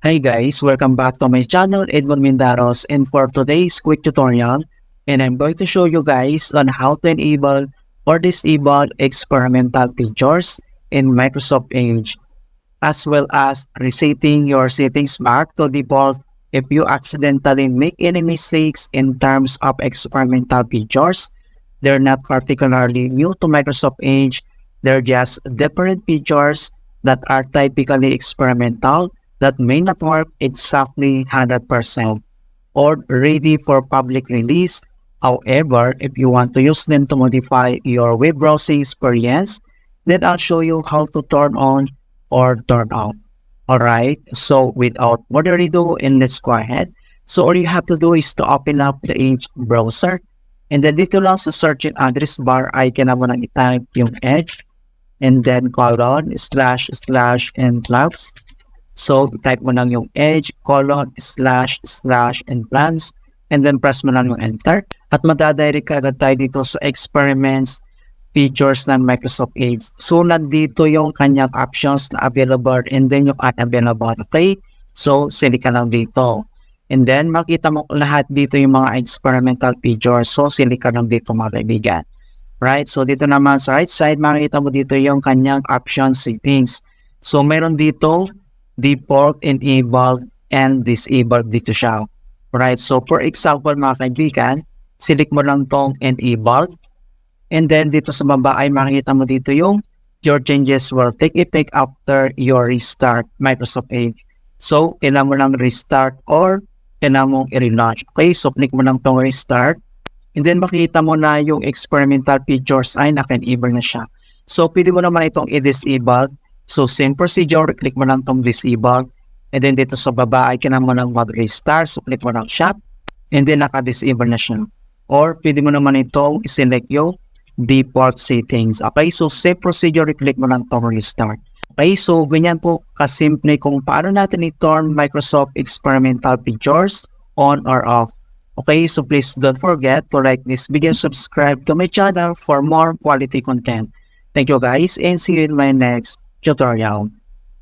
Hey guys, welcome back to my channel, Edmund Mindaros, and for today's quick tutorial, and I'm going to show you guys on how to enable or disable experimental features in Microsoft Edge, as well as resetting your settings back to default if you accidentally make any mistakes in terms of experimental features. They're not particularly new to Microsoft Edge, they're just different features that are typically experimental that may not work exactly 100% or ready for public release. However, if you want to use them to modify your web browsing experience, then I'll show you how to turn on or turn off. Alright, so without further ado, and let's go ahead. So all you have to do is to open up the Edge browser. And then dito lang sa search and address bar ay kailangan mo nang i-type yung Edge and then colon // and plugs. So, type mo lang yung Edge, colon, // and plans, and then press mo lang yung enter. At madadirect ka agad tayo dito sa experiments, features ng Microsoft Edge. So, nandito yung kanyang options na available and then yung unavailable. Okay? So, select ka lang dito. And then, makita mo lahat dito yung mga experimental features. So, select ka lang dito mga kaibigan. Right? So, dito naman sa right side, makita mo dito yung kanyang option settings. So, meron dito default, enabled, and disabled dito siya. Right? So, for example, mga kaibigan, select mo lang tong enabled. And then, dito sa baba ay makikita mo dito yung your changes will take effect after your restart Microsoft Edge. So, kailangan mo lang restart or kailangan mong i-relaunch. Okay? So, click mo lang tong restart. And then, makikita mo na yung experimental features ay naka-enable na siya. So, pwede mo naman itong i-disable. So, same procedure, click mo lang itong disable. And then dito sa baba ay kailangan mo lang mag-restart. So, click mo lang siya. And then naka-disable na siya. Or, pwede mo naman itong i-select yung default settings. Okay, so same procedure, click mo lang itong restart. Okay, so ganyan po kasimple kung paano natin i-turn Microsoft experimental features on or off. Okay, so please don't forget to like this video, subscribe to my channel for more quality content. Thank you guys and see you in my next tutorial.